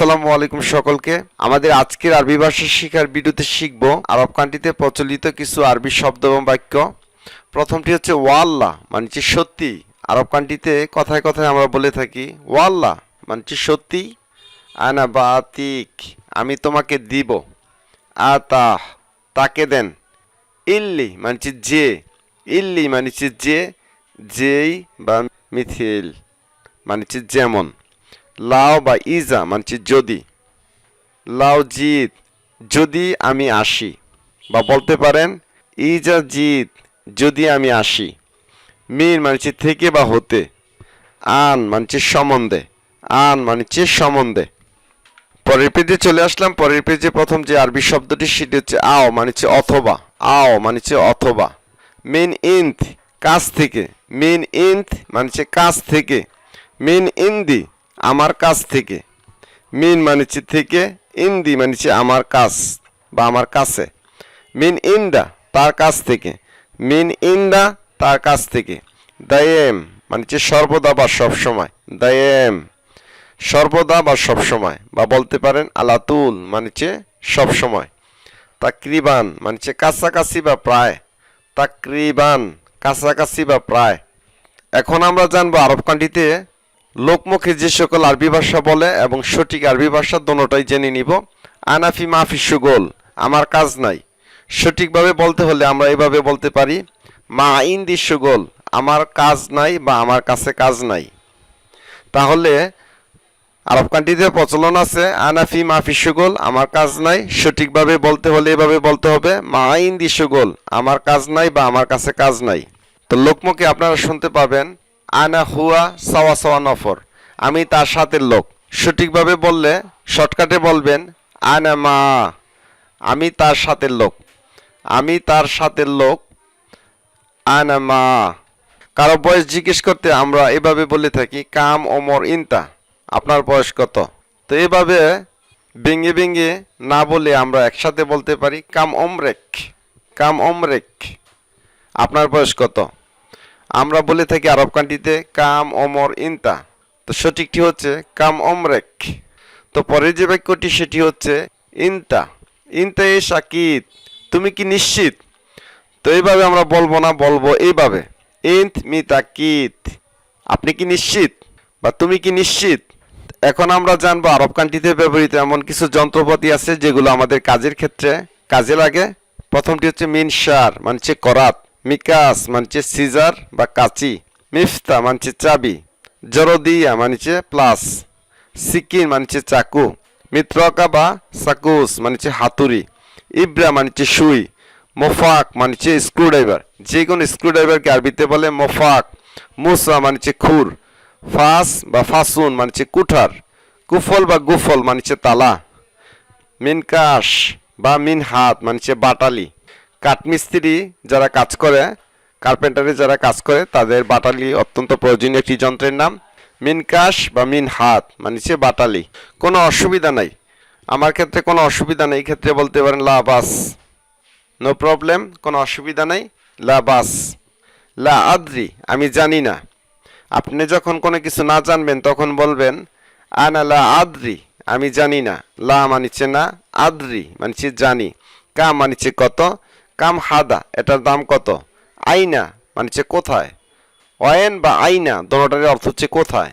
আসসালামু আলাইকুম সকলকে। আমাদের আজকের আরবি ভাষা শেখার ভিডিওতে শিখব আরব কান্ট্রিতে প্রচলিত কিছু আরবি শব্দ এবং বাক্য। প্রথমটি হচ্ছে ওয়াল্লাহ, মানে হচ্ছে সত্যি। আরব কান্ট্রিতে কথায় কথায় আমরা বলে থাকি ওয়াল্লাহ মানে হচ্ছে সত্যি। আনা বাতিক, আমি তোমাকে দিব। আতাহ, তাকে দেন। ইল্লি মানে হচ্ছে যে, ইল্লি মানে হচ্ছে যে, যেই বা মিথিল মানে হচ্ছে যেমন। লাও বা ইজা মানে যদি। লাও জিদ, যদি আমি আসি, বা বলতে পারেন ইজা জিদ, যদি আমি আসি। মিন মানে থেকে বা হতে। আন মানে সম্বন্ধে, আন মানে সম্বন্ধে। পরের পেজে চলে আসলাম। পরের পেজে প্রথম যে আরবি শব্দটি সেটি হচ্ছে আও, মানে অথবা। আও মানে অথবা। মিন ইন্থ, কাছ থেকে। মিন ইন্থ মানে কাছ থেকে। মিন ইন্দি, আমার কাছ থেকে। মিন মানে থেকে, ইন্দি মানে আমার কাছ বা আমার কাছে। মিন ইন্দা, তার কাছ থেকে। মিন ইন্দা, তার কাছ থেকে। দায়েম মানে সর্বদা বা সবসময়। দায়েম সর্বদা বা সবসময়, বা বলতে পারেন আলাতুল মানে সবসময়। তাকরিবান মানে কাছাকাছি বা প্রায়। তাকরিবান কাছাকাছি বা প্রায়। এখন আমরা জানবো আরব কান্ট্রিতে লোকমুখে যে সকল আরবি ভাষা বলে এবং সঠিক আরবি ভাষা দোনোটাই জেনে নিব। আনাফি মাফি সুগোল, আমার কাজ নাই। সঠিকভাবে বলতে হলে আমরা এভাবে বলতে পারি মা ইন্দি সুগোল, আমার কাজ নাই বা আমার কাছে কাজ নাই। তাহলে আরব কান্ট্রিতে প্রচলন আছে আনাফি মাফি সুগোল, আমার কাজ নাই। সঠিকভাবে বলতে হলে এভাবে বলতে হবে মা ইন্দি সুগোল, আমার কাজ নাই বা আমার কাছে কাজ নাই। তো লোকমুখে আপনারা শুনতে পাবেন আনা হুয়া সাওয়া সাওয়া নফর, আমি তার সাথে লোক। সঠিকভাবে বললে শর্টকাটে বলবেন আনা মা, আমি তার সাথে লোক। আমি তার সাথে লোক, আনা মা। কারো বয়স জিজ্ঞেস করতে আমরা এভাবে বলে থাকি কাম ওমর ইনতা, আপনার বয়স কত। তো এভাবে ভেঙে ভেঙে না বলে আমরা একসাথে বলতে পারি কাম ওমরেক, কাম ওমরেক, আপনার বয়স কত। আমরা বলে থাকি আরব কান্ট্রিতে কাম ওমর ইনতা। তো সঠিকটি হচ্ছে কাম ওমরেক। তো পরের যে বাক্যটি সেটি হচ্ছে ইনতা, ইনতা এ শাকিদ, তুমি কি নিশ্চিত। তো এইভাবে আমরা বলবো না, বলবো এইভাবে ইন্ত মি তাকিদ, আপনি কি নিশ্চিত বা তুমি কি নিশ্চিত। এখন আমরা জানবো আরব কান্ট্রিতে ব্যবহৃত এমন কিছু যন্ত্রপাতি আছে যেগুলো আমাদের কাজের ক্ষেত্রে কাজে লাগে। প্রথমটি হচ্ছে মিনশার মানে করাত। মিকাস মানে সিজার বা কাঁচি। মিফতা মানে চাবি। জরদিয়া মানে প্লাস। সিকিন মানে চাকু। মিত্রকা বা সাকুস মানে হাতুড়ি। ইব্রা মানে সুই। মোফাক মানে স্ক্রুড্রাইভার, যে কোনো স্ক্রুড্রাইভারকে আরবিতে বলে মোফাক। মুসা মানে খুর। ফাস বা ফাসুন মানে কুঠার। কুফল বা গুফল মানে তালা। মিনকাশ বা মিনহাত মানে বাটালি। কাঠমিস্ত্রি যারা কাজ করে, কার্পেন্টারে যারা কাজ করে তাদের বাটালি অত্যন্ত প্রয়োজনীয় একটি যন্ত্রের নাম। মিনকাশ বা মিনহাত মানে বাটালি। কোনো অসুবিধা নাই, আমার ক্ষেত্রে কোনো অসুবিধা নেই, এই ক্ষেত্রে বলতে পারেন লা বাস, নো প্রবলেম, কোনো অসুবিধা নেই। লা বাস। লা আদ্রি, আমি জানি না। আপনি যখন কোনো কিছু না জানবেন তখন বলবেন আনা লা আদ্রি, আমি জানি না। লা মানিছে না, আদ্রি মানিছে জানি। কাম মানিছে কত। কাম হাদা, এটার দাম কত। আইনা মানিছে কোথায়। ওয়েন বা আইনা দোনোটারই অর্থ হচ্ছে কোথায়।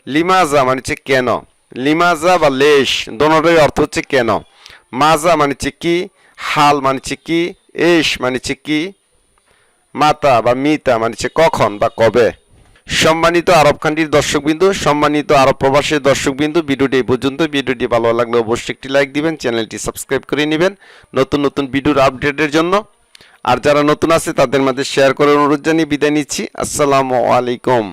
লিমাজা মানিছে কেন। লিমাজা বা লেশ দোনোটারই অর্থ হচ্ছে কেন। মাজা মানিছে কি। হাল মানিছে কি। এশ মানিছে কি। মাতা বা মিতা মানিছে কখন বা কবে। সম্মানিত আরব কান্ট্রির দর্শকবিন্দু, সম্মানিত আরব প্রবাসীর দর্শকবিন্দু, ভিডিওটি এই পর্যন্ত। ভিডিওটি ভালো লাগলে অবশ্যই একটি লাইক দিবেন, চ্যানেলটি সাবস্ক্রাইব করে নেবেন নতুন নতুন ভিডিওর আপডেটের জন্য। আর যারা নতুন আছে তাদের মধ্যে শেয়ার করার অনুরোধ জানিয়ে বিদায় নিচ্ছি। আসসালামু আলাইকুম।